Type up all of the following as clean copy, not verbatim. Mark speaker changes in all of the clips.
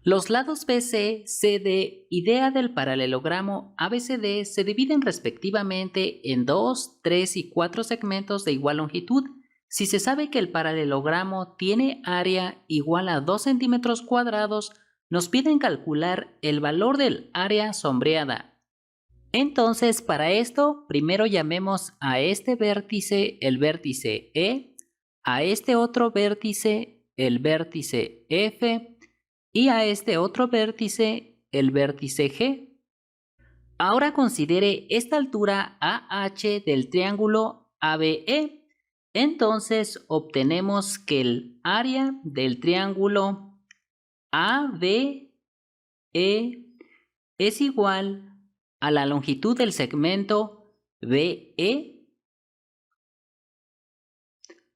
Speaker 1: Los lados BC, CD y DA del paralelogramo ABCD se dividen respectivamente en 2, 3 y 4 segmentos de igual longitud. Si se sabe que el paralelogramo tiene área igual a 2 centímetros cuadrados, nos piden calcular el valor del área sombreada. Entonces, para esto, primero llamemos a este vértice el vértice E, a este otro vértice el vértice F, y a este otro vértice el vértice G. Ahora considere esta altura AH del triángulo ABE. Entonces obtenemos que el área del triángulo ABE es igual a la longitud del segmento BE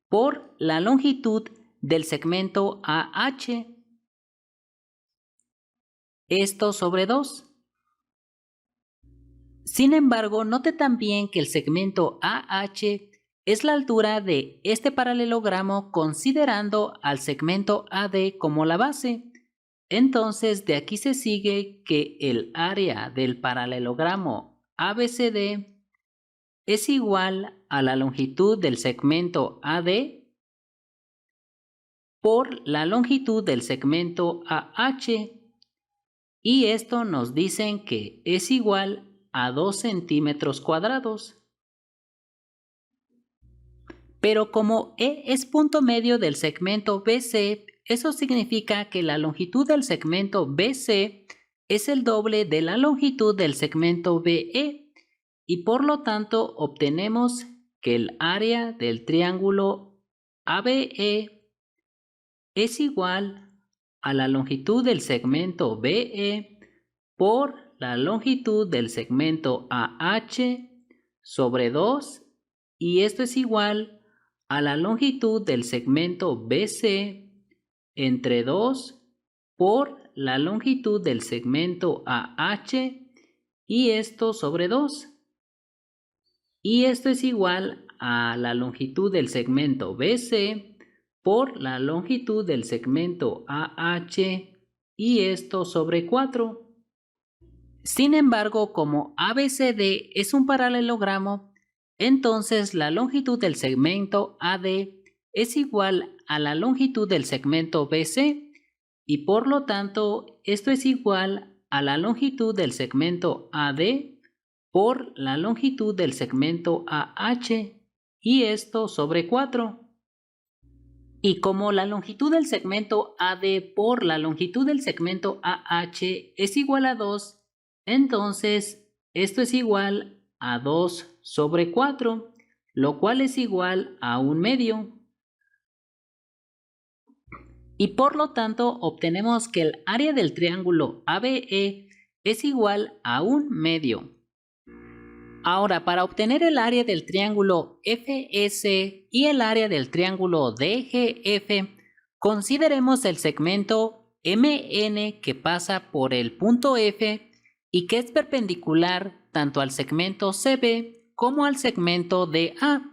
Speaker 1: por la longitud del segmento AH. Esto sobre 2. Sin embargo, note también que el segmento AH es la altura de este paralelogramo considerando al segmento AD como la base. Entonces, de aquí se sigue que el área del paralelogramo ABCD es igual a la longitud del segmento AD por la longitud del segmento AH. Y esto nos dicen que es igual a 2 centímetros cuadrados. Pero como E es punto medio del segmento BC, eso significa que la longitud del segmento BC es el doble de la longitud del segmento BE y por lo tanto obtenemos que el área del triángulo ABE es igual a la longitud del segmento BE por la longitud del segmento AH sobre 2, y esto es igual a la longitud del segmento BC entre 2 por la longitud del segmento AH, y esto sobre 2. Y esto es igual a la longitud del segmento BC por la longitud del segmento AH, y esto sobre 4. Sin embargo, como ABCD es un paralelogramo, entonces la longitud del segmento AD es igual a la longitud del segmento BC y por lo tanto esto es igual a la longitud del segmento AD por la longitud del segmento AH, y esto sobre 4. Y como la longitud del segmento AD por la longitud del segmento AH es igual a 2, entonces esto es igual a 2 sobre 4, lo cual es igual a 1/2. Y por lo tanto obtenemos que el área del triángulo ABE es igual a 1/2. Ahora, para obtener el área del triángulo FS y el área del triángulo DGF, consideremos el segmento MN que pasa por el punto F y que es perpendicular tanto al segmento CB como al segmento DA.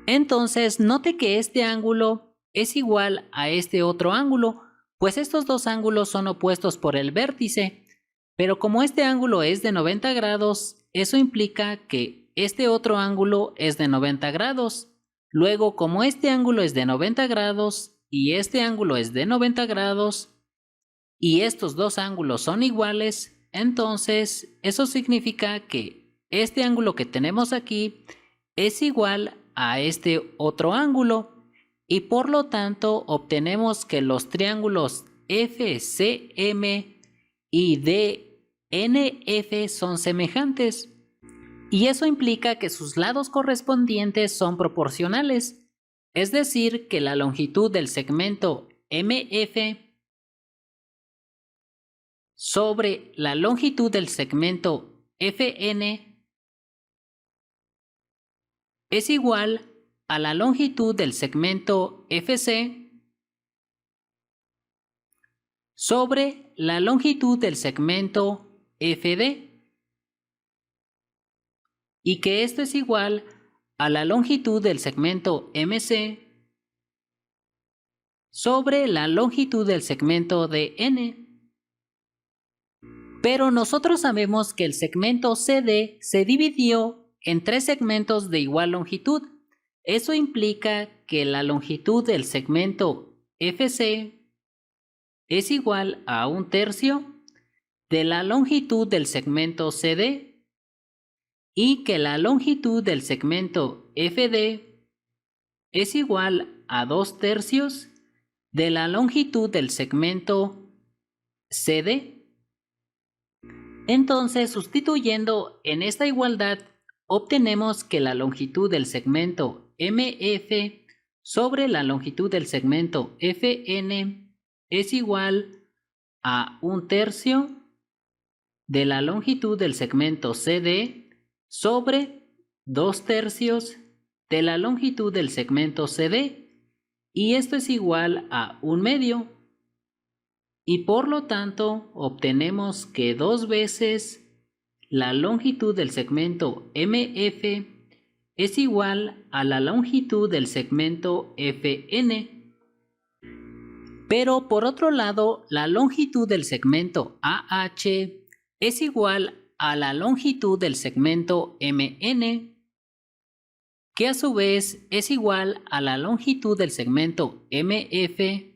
Speaker 1: Entonces, note que este ángulo es igual a este otro ángulo, pues estos dos ángulos son opuestos por el vértice. Pero como este ángulo es de 90 grados, eso implica que este otro ángulo es de 90 grados. Luego, como este ángulo es de 90 grados y este ángulo es de 90 grados, y estos dos ángulos son iguales, entonces eso significa que este ángulo que tenemos aquí es igual a este otro ángulo, y por lo tanto obtenemos que los triángulos FCM y DNF son semejantes, y eso implica que sus lados correspondientes son proporcionales, es decir, que la longitud del segmento MF sobre la longitud del segmento FN es igual a la longitud del segmento FC sobre la longitud del segmento FD, y que esto es igual a la longitud del segmento MC sobre la longitud del segmento DN. Pero nosotros sabemos que el segmento CD se dividió en 3 segmentos de igual longitud. Eso implica que la longitud del segmento FC es igual a 1/3 de la longitud del segmento CD y que la longitud del segmento FD es igual a 2/3 de la longitud del segmento CD. Entonces, sustituyendo en esta igualdad, obtenemos que la longitud del segmento MF sobre la longitud del segmento FN es igual a 1/3 de la longitud del segmento CD sobre 2/3 de la longitud del segmento CD, y esto es igual a 1/2. Y por lo tanto obtenemos que 2 veces la longitud del segmento MF es igual a la longitud del segmento FN. Pero por otro lado, la longitud del segmento AH es igual a la longitud del segmento MN, que a su vez es igual a la longitud del segmento MF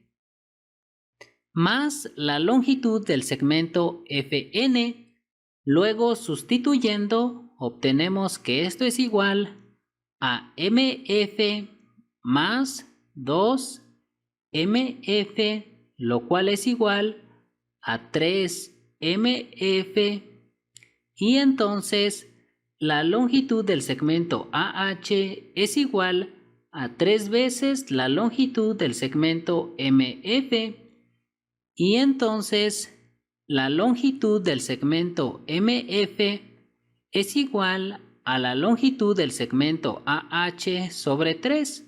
Speaker 1: más la longitud del segmento FN. Luego, sustituyendo, obtenemos que esto es igual a MF más 2MF, lo cual es igual a 3MF, y entonces la longitud del segmento AH es igual a 3 veces la longitud del segmento MF, y entonces la longitud del segmento MF es igual a la longitud del segmento AH sobre 3.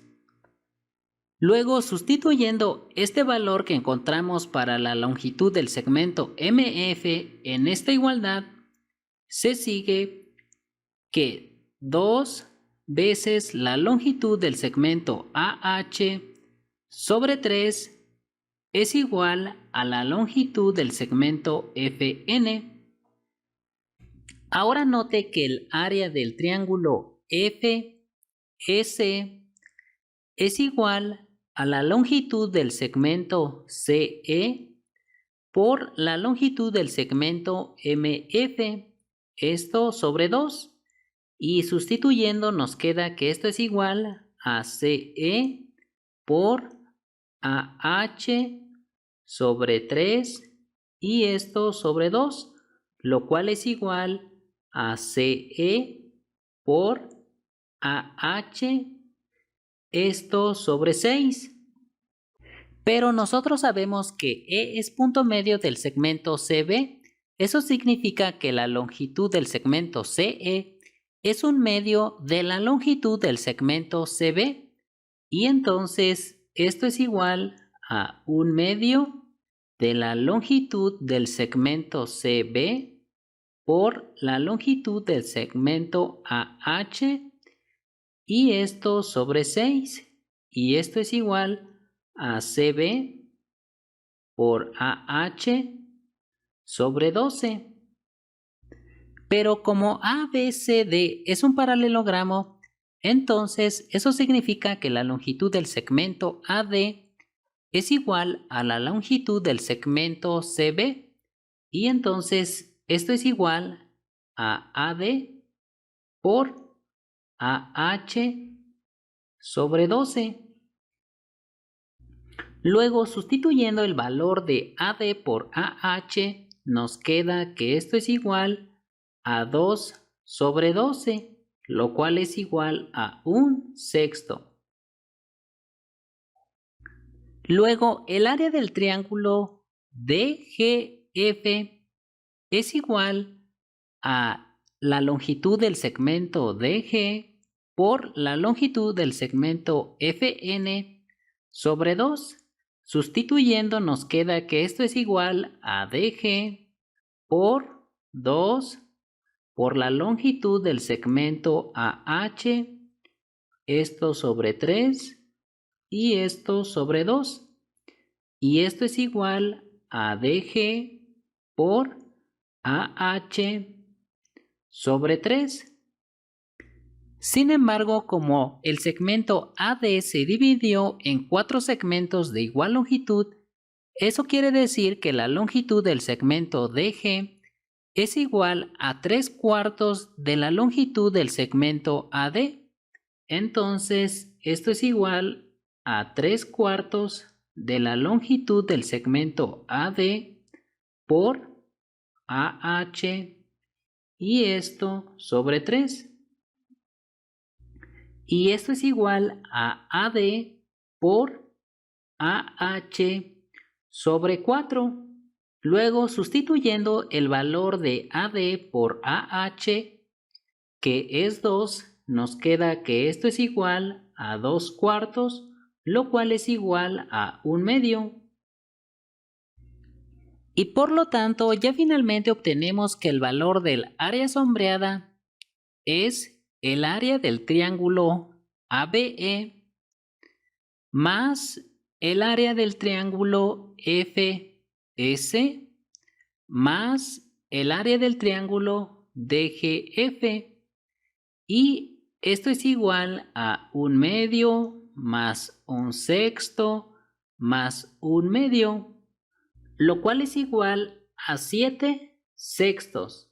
Speaker 1: Luego, sustituyendo este valor que encontramos para la longitud del segmento MF en esta igualdad, se sigue que 2 veces la longitud del segmento AH sobre 3 es igual a la longitud del segmento FN. Ahora note que el área del triángulo FS es igual a la longitud del segmento CE por la longitud del segmento MF, esto sobre 2, y sustituyendo nos queda que esto es igual a CE por AH sobre 3 y esto sobre 2, lo cual es igual a CE por AH, esto sobre 6. Pero nosotros sabemos que E es punto medio del segmento CB. Eso significa que la longitud del segmento CE es un medio de la longitud del segmento CB. Y entonces esto es igual a un medio de la longitud del segmento CB por la longitud del segmento AH, y esto sobre 6, y esto es igual a CB por AH sobre 12. Pero como ABCD es un paralelogramo, entonces eso significa que la longitud del segmento AD es igual a la longitud del segmento CB, y entonces esto es igual a AD por AH sobre 12. Luego, sustituyendo el valor de AD por AH, nos queda que esto es igual a 2 sobre 12, lo cual es igual a 1/6. Luego, el área del triángulo DGF es igual a la longitud del segmento DG por la longitud del segmento FN sobre 2. Sustituyendo nos queda que esto es igual a DG por 2 por la longitud del segmento AH, esto sobre 3 y esto sobre 2. Y esto es igual a DG por AH sobre 3. Sin embargo, como el segmento AD se dividió en 4 segmentos de igual longitud, eso quiere decir que la longitud del segmento DG es igual a 3/4 de la longitud del segmento AD. Entonces, esto es igual a 3/4 de la longitud del segmento AD por AH y esto sobre 3. Y esto es igual a AD por AH sobre 4. Luego, sustituyendo el valor de AD por AH, que es 2, nos queda que esto es igual a 2/4, lo cual es igual a 1/2. Y por lo tanto, ya finalmente obtenemos que el valor del área sombreada es el área del triángulo ABE más el área del triángulo FS más el área del triángulo DGF, y esto es igual a 1/2 más 1/6 más 1/2, lo cual es igual a 7/6.